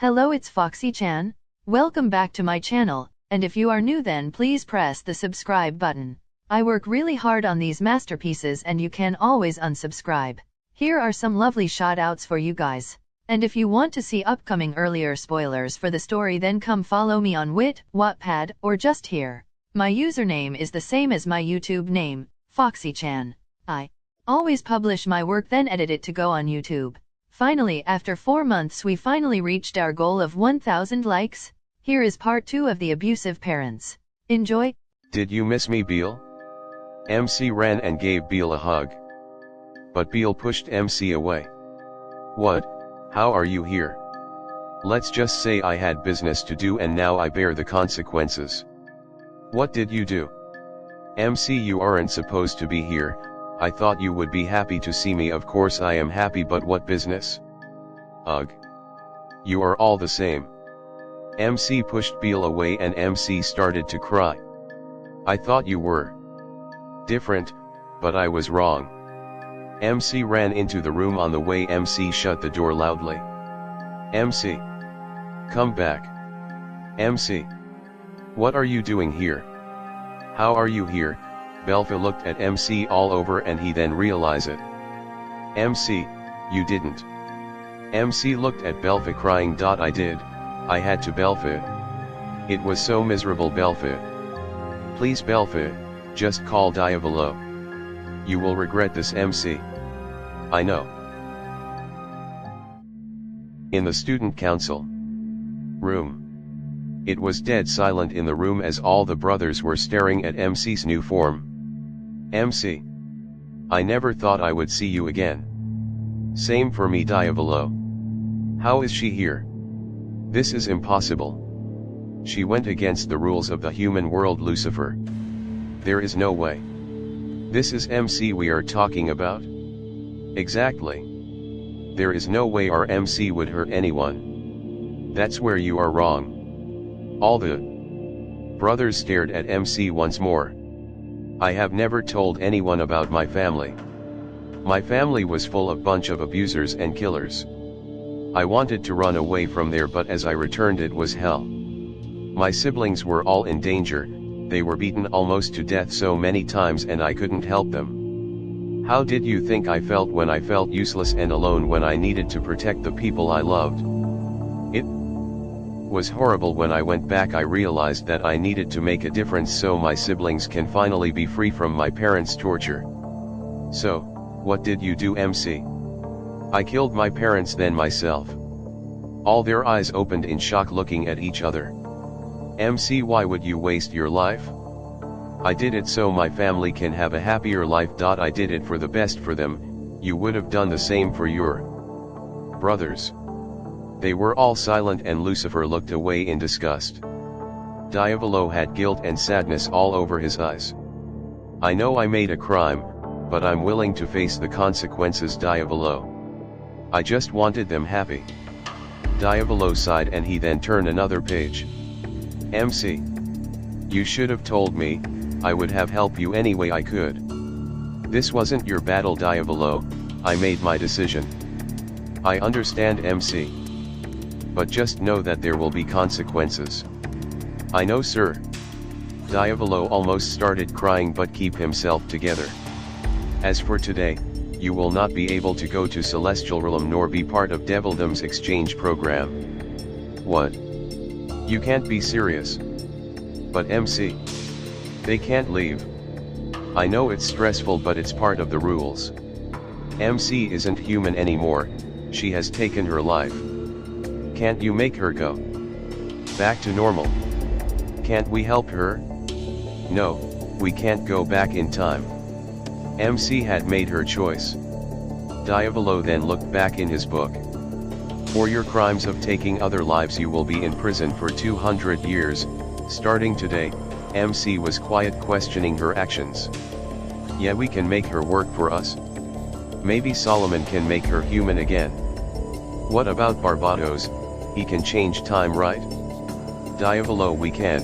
Hello, it's Foxi-Chan. Welcome back to my channel, and if you are new then please press the subscribe button. I work really hard on these masterpieces and you can always unsubscribe. Here are some lovely shoutouts for you guys. And if you want to see upcoming earlier spoilers for the story then come follow me on Wattpad, or just here. My username is the same as my YouTube name, Foxi-Chan. I always publish my work then edit it to go on YouTube. Finally, after 4 months we finally reached our goal of 1000 likes. Here is part 2 of the abusive parents. Enjoy. Did you miss me, Beal? MC ran and gave Beal a hug. But Beal pushed MC away. What? How are you here? Let's just say I had business to do and now I bear the consequences. What did you do? MC, you aren't supposed to be here. I thought you would be happy to see me. Of course I am happy, but what business? Ugh. You are all the same. MC pushed Beal away and MC started to cry. I thought you were different, but I was wrong. MC ran into the room. On the way MC shut the door loudly. MC. Come back. MC. What are you doing here? How are you here? Belfa looked at MC all over and he then realized it. MC, you didn't. MC looked at Belfa crying. I did, I had to, Belfa. It was so miserable, Belfa. Please, Belfa, just call Diavolo. You will regret this, MC. I know. In the student council room. It was dead silent in the room as all the brothers were staring at MC's new form. MC. I never thought I would see you again. Same for me, Diavolo. How is she here? This is impossible. She went against the rules of the human world, Lucifer. There is no way. This is MC we are talking about? Exactly. There is no way our MC would hurt anyone. That's where you are wrong. All the brothers stared at MC once more. I have never told anyone about my family. My family was full of bunch of abusers and killers. I wanted to run away from there, but as I returned it was hell. My siblings were all in danger. They were beaten almost to death so many times and I couldn't help them. How did you think I felt when I felt useless and alone when I needed to protect the people I loved? It was horrible. When I went back I realized that I needed to make a difference so my siblings can finally be free from my parents' torture. So, what did you do, MC? I killed my parents, then myself. All their eyes opened in shock looking at each other. MC, why would you waste your life? I did it so my family can have a happier life. I did it for the best for them. You would have done the same for your brothers. They were all silent and Lucifer looked away in disgust. Diavolo had guilt and sadness all over his eyes. I know I made a crime, but I'm willing to face the consequences, Diavolo. I just wanted them happy. Diavolo sighed and he then turned another page. MC. You should have told me, I would have helped you any way I could. This wasn't your battle, Diavolo, I made my decision. I understand, MC. But just know that there will be consequences. I know, sir. Diavolo almost started crying but keep himself together. As for today, you will not be able to go to Celestial Realm nor be part of Devildom's exchange program. What? You can't be serious. But MC. They can't leave. I know it's stressful but it's part of the rules. MC isn't human anymore, she has taken her life. Can't you make her go back to normal? Can't we help her? No, we can't go back in time. MC had made her choice. Diavolo then looked back in his book. For your crimes of taking other lives you will be in prison for 200 years, starting today. MC was quiet, questioning her actions. Yeah, we can make her work for us. Maybe Solomon can make her human again. What about Barbados? He can change time, right? Diavolo, we can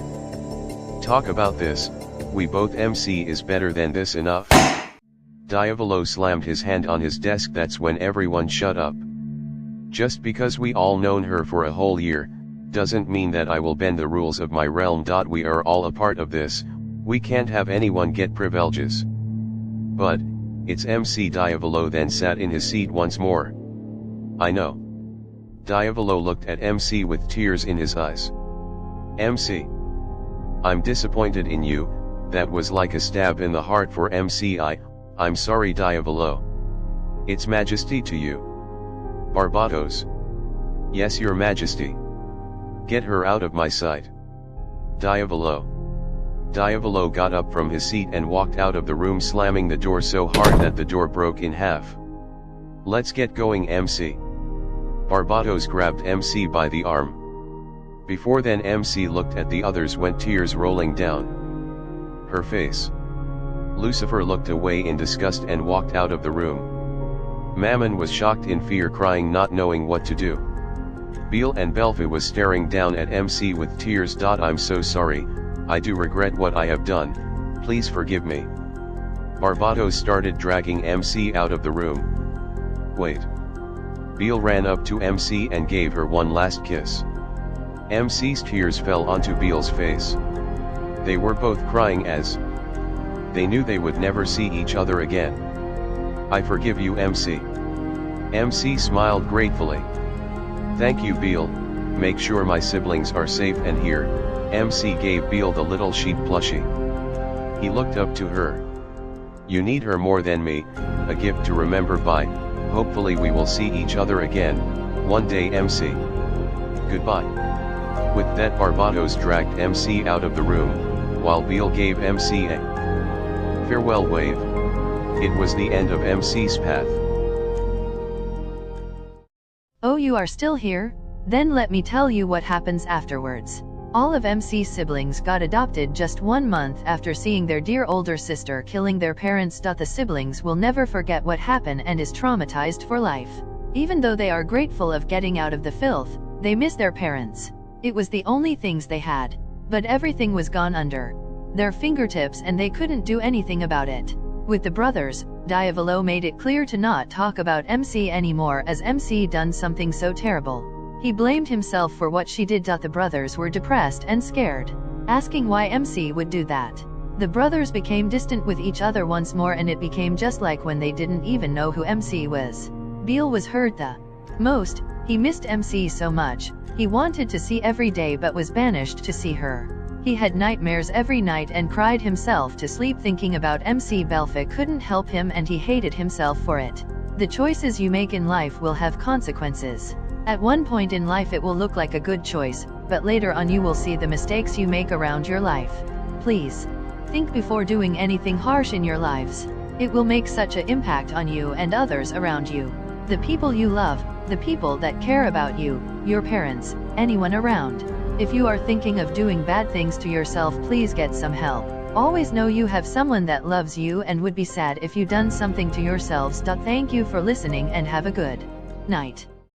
talk about this. We both. MC is better than this, enough? Diavolo slammed his hand on his desk. That's when everyone shut up. Just because we all known her for a whole year, doesn't mean that I will bend the rules of my realm. We are all a part of this, we can't have anyone get privileges. But, it's MC Diavolo then sat in his seat once more. I know. Diavolo looked at MC with tears in his eyes. MC. I'm disappointed in you, that was like a stab in the heart for MC. I'm sorry Diavolo. It's Majesty to you. Barbados. Yes your Majesty. Get her out of my sight. Diavolo. Diavolo got up from his seat and walked out of the room, slamming the door so hard that the door broke in half. Let's get going MC. Barbados grabbed MC by the arm. Before then MC looked at the others when tears rolling down her face. Lucifer looked away in disgust and walked out of the room. Mammon was shocked in fear, crying, not knowing what to do. Beale and Belfa was staring down at MC with tears. I'm so sorry, I do regret what I have done, please forgive me. Barbados started dragging MC out of the room. Wait. Beale ran up to MC and gave her one last kiss. MC's tears fell onto Beale's face. They were both crying as they knew they would never see each other again. I forgive you MC. MC smiled gratefully. Thank you Beale, make sure my siblings are safe and here. MC gave Beale the little sheep plushie. He looked up to her. You need her more than me, a gift to remember by, hopefully we will see each other again, one day MC. Goodbye. With that Barbados dragged MC out of the room, while Beale gave MC a farewell wave. It was the end of MC's path. Oh, you are still here? Then let me tell you what happens afterwards. All of MC's siblings got adopted just 1 month after seeing their dear older sister killing their parents. The siblings will never forget what happened and is traumatized for life. Even though they are grateful of getting out of the filth, they miss their parents. It was the only things they had. But everything was gone under their fingertips and they couldn't do anything about it. With the brothers, Diavolo made it clear to not talk about MC anymore as MC done something so terrible. He blamed himself for what she did. The brothers were depressed and scared, asking why MC would do that. The brothers became distant with each other once more and it became just like when they didn't even know who MC was. Beale was hurt the most. He missed MC so much. He wanted to see every day but was banished to see her. He had nightmares every night and cried himself to sleep thinking about MC. Belfa couldn't help him and he hated himself for it. The choices you make in life will have consequences. At one point in life it will look like a good choice, but later on you will see the mistakes you make around your life. Please think before doing anything harsh in your lives. It will make such an impact on you and others around you. The people you love, the people that care about you, your parents, anyone around. If you are thinking of doing bad things to yourself, please get some help. Always know you have someone that loves you and would be sad if you done something to yourselves. Thank you for listening and have a good night.